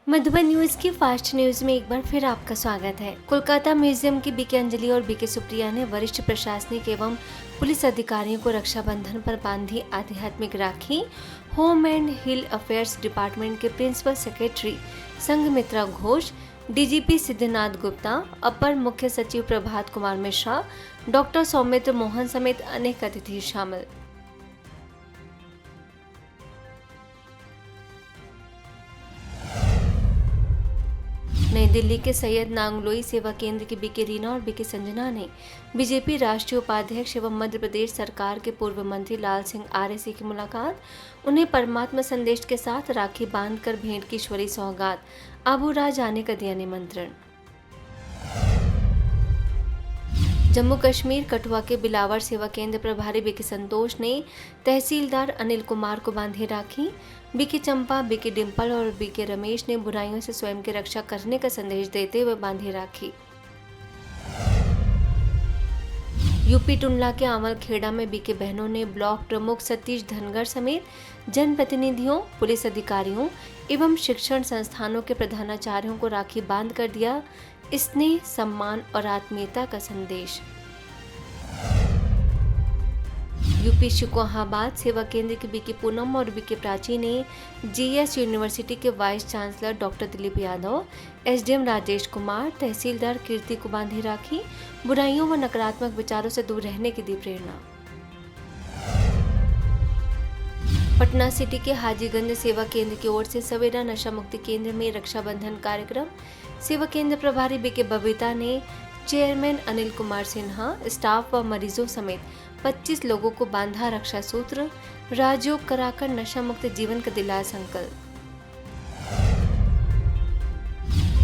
Madhuban news की fast news में एक बार फिर आपका स्वागत है। कोलकाता म्यूजियम की बीके अंजलि और बीके सुप्रिया ने वरिष्ठ प्रशासनिक एवं पुलिस अधिकारियों को रक्षाबंधन पर बांधी आध्यात्मिक rakhi. Home and hill affairs department के principal secretary Sanghamitra Ghosh, DGP Siddhanath Gupta, अपर मुख्य सचिव प्रभात कुमार मिश्रा, डॉक्टर सौमित्र मोहन समेत अनेक अतिथि शामिल। नई दिल्ली के सैयद नांगलोई सेवा केंद्र की बीके रीना और बीके संजना ने बीजेपी राष्ट्रीय उपाध्यक्ष एवं मध्य प्रदेश सरकार के पूर्व मंत्री लाल सिंह आर्य से की मुलाकात। उन्हें परमात्मा संदेश के साथ राखी बांधकर भेंट की ईश्वरीय सौगात। आबू राज आने का दिया निमंत्रण। जम्मू कश्मीर कठुआ के बिलावर सेवा केंद्र प्रभारी बीके संतोष ने तहसीलदार अनिल कुमार को बांधी राखी। बीके चंपा, बीके डिम्पल और बीके रमेश ने बुराइयों से स्वयं की रक्षा करने का संदेश देते हुए बांधी राखी। यूपी टुंडला के आंवल खेड़ा में बीके बहनों ने ब्लॉक प्रमुख सतीश धनगर समेत जनप्रतिनिधियों, पुलिस अधिकारियों एवं शिक्षण संस्थानों के प्रधानाचार्यों को राखी बांध कर दिया स्नेह, सम्मान और आत्मीयता का संदेश। यूपी शिकोहाबाद सेवा केंद्र के बीके पूनम और बीके प्राची ने जीएस यूनिवर्सिटी के vice chancellor doctor Dilip Yadav, SDM Rajesh Kumar, तहसीलदार कीर्ति को बांधी राखी। बुराइयों व नकारात्मक विचारों से दूर रहने की दी प्रेरणा। पटना सिटी के हाजीगंज सेवा केंद्र की ओर से सवेरा नशा मुक्ति केंद्र में रक्षाबंधन कार्यक्रम। सेवा केंद्र प्रभारी बीके बबीता ने चेयरमैन अनिल कुमार सिन्हा, स्टाफ व मरीजों समेत 25 लोगों को बांधा रक्षा सूत्र। राजयोग कराकर नशा मुक्त जीवन का दिलाया संकल्प।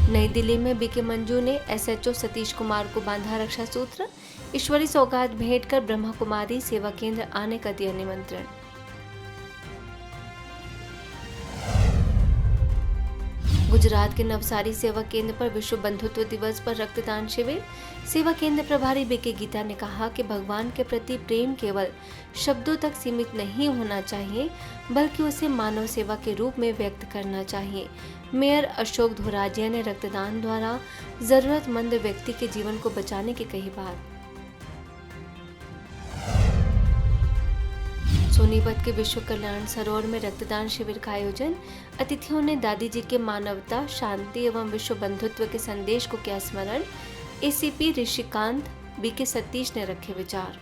नई दिल्ली में बीके मंजू ने एसएचओ सतीश कुमार को बांधा रक्षा सूत्र। ईश्वरी सौगात भेंट कर ब्रह्मा कुमारी सेवा केंद्र आने का दिया निमंत्रण। गुजरात के नवसारी सेवा केंद्र पर विश्व बंधुत्व दिवस पर रक्तदान शिविर। सेवा केंद्र प्रभारी बीके गीता ने कहा कि भगवान के प्रति प्रेम केवल शब्दों तक सीमित नहीं होना चाहिए, बल्कि उसे मानव सेवा के रूप में व्यक्त करना चाहिए। मेयर अशोक धोराजिया ने रक्तदान द्वारा जरूरतमंद व्यक्ति के जीवन को बचाने की कही बात। सोनीपत के विश्व कल्याण सरोवर में रक्तदान शिविर का आयोजन। अतिथियों ने दादी जी के मानवता, शांति एवं विश्व बंधुत्व के संदेश को किया स्मरण। एसीपी ऋषिकांत, बीके सतीश ने रखे विचार।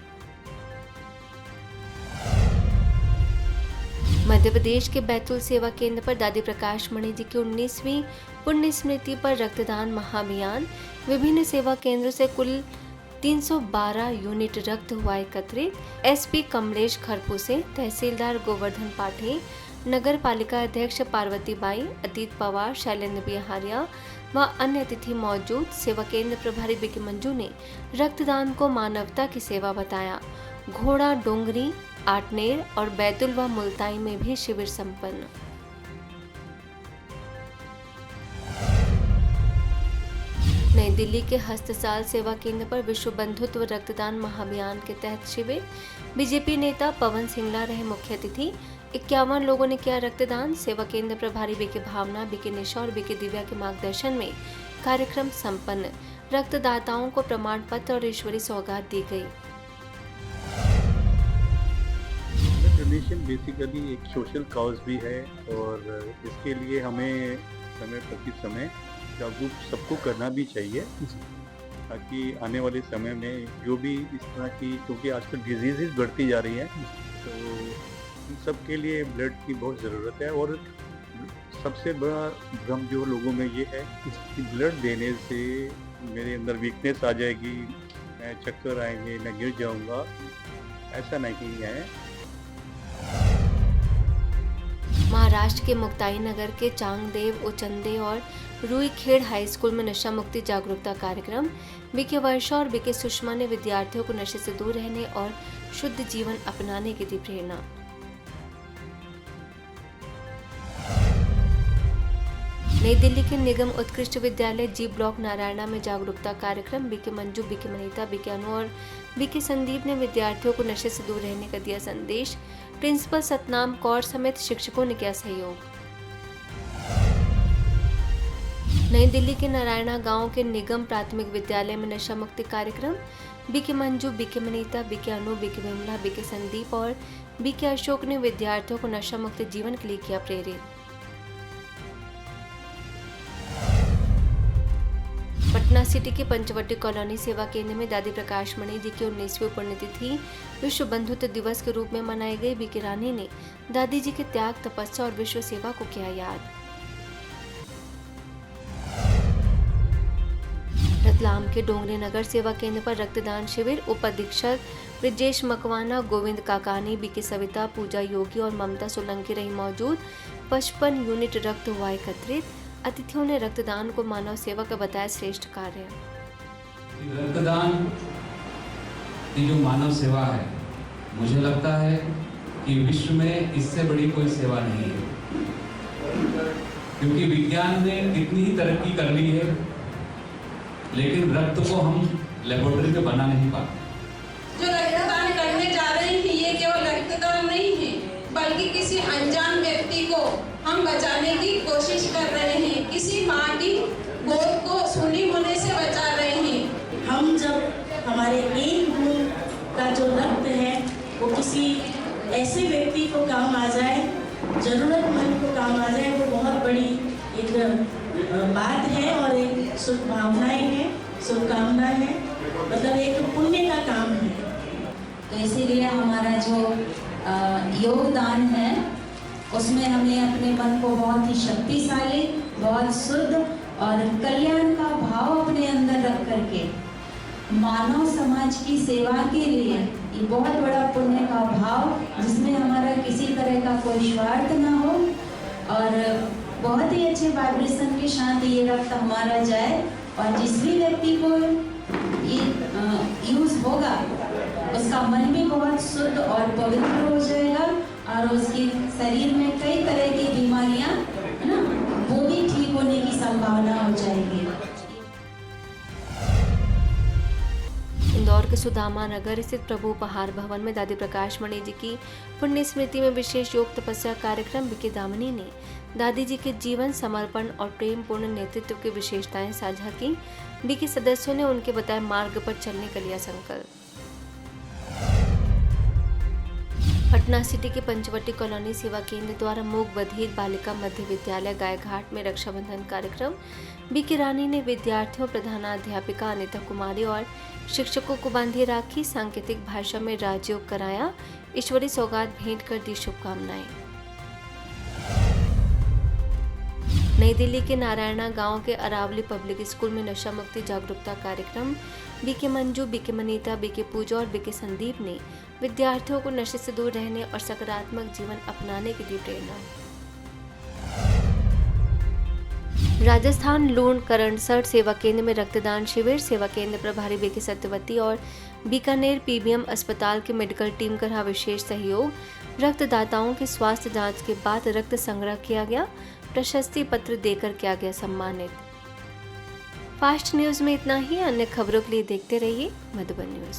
मध्य प्रदेश के बैतूल सेवा केंद्र पर दादी प्रकाश मणि जी की 19वीं पुण्य स्मृति पर रक्तदान महाअभियान। विभिन्न सेवा केंद्रों से कुल 312 यूनिट रक्त हुआ एकत्रित। एसपी कमलेश खरपूसे, तहसीलदार गोवर्धन पाठी, नगर पालिका अध्यक्ष पार्वती बाई, अतीत पवार, शैलेंद्र बिहारिया व अन्य अतिथि मौजूद। सेवा केंद्र प्रभारी बीके मंजू ने रक्तदान को मानवता की सेवा बताया। घोड़ा डोंगरी, आटनेर और बैतूल व मुल्ताई में भी शिविर संपन्न। नई दिल्ली के हस्तसाल सेवा केंद्र पर विश्व बंधुत्व रक्तदान महाअभियान के तहत शिविर। बीजेपी नेता पवन सिंगला रहे मुख्य अतिथि। 51 लोगों ने किया रक्तदान। सेवा केंद्र प्रभारी बीके भावना, बीके निशा और बीके दिव्या के मार्गदर्शन में कार्यक्रम संपन्न। रक्तदाताओं को प्रमाण पत्र और ईश्वरी सौगात दी गई। डोनेशन बेसिकली एक सोशल कॉज भी है और इसके लिए हमें समय प्रति समय जागरूक सबको करना भी चाहिए, ताकि आने वाले समय में जो भी इस तरह की, क्योंकि आजकल डिजीजेज बढ़ती जा रही हैं, तो इन सब के लिए ब्लड की बहुत ज़रूरत है। और सबसे बड़ा भ्रम जो लोगों में ये है कि ब्लड देने से मेरे अंदर वीकनेस आ जाएगी, मैं चक्कर आएंगे, मैं गिर जाऊंगा। ऐसा नहीं है। महाराष्ट्र के मुक्ताई नगर के चांगदेव, उचंदे और रुईखेड़ हाई स्कूल में नशा मुक्ति जागरूकता कार्यक्रम। बीके वर्षा और बीके सुषमा ने विद्यार्थियों को नशे से दूर रहने और शुद्ध जीवन अपनाने की दी प्रेरणा। नई दिल्ली के निगम उत्कृष्ट विद्यालय जी ब्लॉक नारायणा में जागरूकता कार्यक्रम। BK Manju, BK Manita, BK Anu और बीके संदीप ने विद्यार्थियों को नशे से दूर रहने का दिया संदेश। प्रिंसिपल सतनाम कौर समेत शिक्षकों ने किया सहयोग। नई दिल्ली के नारायणा गांव के निगम प्राथमिक विद्यालय में नशा मुक्ति कार्यक्रम BK Manju, BK Manita, BK Anu, BK Vimla, BK Sandeep और बीके अशोक ने विद्यार्थियों को नशा मुक्त जीवन के लिए किया प्रेरित। पटना सिटी के पंचवटी कॉलोनी सेवा केंद्र में दादी प्रकाश मणि जी की 19वीं पुण्यतिथि विश्व बंधुत्व दिवस के रूप में मनाई गई। बीके रानी ने दादी जी के त्याग, तपस्या और विश्व सेवा को किया याद। रतलाम के डोंगरी नगर सेवा केंद्र पर रक्तदान शिविर। उप अधीक्षक ब्रिजेश मकवाना, गोविंद काकानी, बीके सविता, पूजा योगी और ममता सोलंकी रही मौजूद। 55 यूनिट रक्त हुआ एकत्रित। अतिथियों ने रक्तदान को मानव सेवा का बताया श्रेष्ठ कार्य। रक्तदान की जो मानव सेवा है, मुझे लगता है कि विश्व में इससे बड़ी कोई सेवा नहीं है, क्योंकि विज्ञान ने कितनी ही तरक्की कर ली है, लेकिन रक्त को हम लेबोरेटरी में बना नहीं पाते। जो रक्तदान करने जा रहे हैं, ये केवल रक्तदान नहीं है, बल्कि किसी अनजान व्यक्ति को हम बचाने की कोशिश कर रहे हैं, किसी माँ की गोद को सूनी होने से बचा रहे हैं। हम जब हमारे एक बूंद का जो रक्त है वो किसी ऐसे व्यक्ति को काम आ जाए, जरूरतमंद को काम आ जाए, वो बहुत बड़ी एक बात है और एक शुभभावनाएं है, शुभकामना है, मतलब एक पुण्य का काम है। तो इसीलिए हमारा जो योगदान है उसमें हमें अपने मन को बहुत ही शक्तिशाली, बहुत शुद्ध और कल्याण का भाव अपने अंदर रख करके मानव समाज की सेवा के लिए ये बहुत बड़ा पुण्य का भाव, जिसमें हमारा किसी तरह का कोई स्वार्थ ना हो और बहुत ही अच्छे वाइब्रेशन के साथ ये रक्त हमारा जाए और जिस भी व्यक्ति को ये यूज होगा उसका मन भी बहुत शुद्ध और पवित्र हो जाएगा और उसके शरीर में कई तरह की बीमारियां है ना, वो भी ठीक होने की संभावना हो जाएगी। इंदौर के सुदामा नगर स्थित प्रभु उपहार भवन में दादी प्रकाश मणि जी की पुण्य स्मृति में विशेष योग तपस्या कार्यक्रम। बीके दामिनी ने दादी जी के जीवन, समर्पण और प्रेम पूर्ण नेतृत्व की विशेषताएं साझा की। बीके सदस्यों ने उनके बताए मार्ग पर चलने का लिया संकल्प। पटना सिटी के पंचवटी कॉलोनी सेवा केंद्र द्वारा मूक बधिर बालिका मध्य विद्यालय गायघाट में रक्षाबंधन कार्यक्रम। बीके रानी ने विद्यार्थियों, प्रधानाध्यापिका अनिता कुमारी और शिक्षकों को बांधी राखी। सांकेतिक भाषा में राजयोग कराया। ईश्वरी सौगात भेंट कर दी शुभकामनाएं। नई दिल्ली के नारायणा गांव के अरावली पब्लिक स्कूल में नशा मुक्ति जागरूकता कार्यक्रम। BK Manju, BK Manita, BK Pooja और बीके संदीप ने विद्यार्थियों को नशे से दूर रहने और सकारात्मक जीवन अपनाने की दी प्रेरणा। राजस्थान लूण करणसर सेवा केंद्र में रक्तदान शिविर। सेवा केंद्र प्रभारी बीके सत्यवती और बीकानेर पीबीएम अस्पताल की मेडिकल टीम का रहा विशेष सहयोग। रक्तदाताओं की स्वास्थ्य जांच के बाद रक्त संग्रह किया गया। प्रशस्ति पत्र देकर किया गया सम्मानित। फास्ट न्यूज में इतना ही। अन्य खबरों के लिए देखते रहिए मधुबन न्यूज।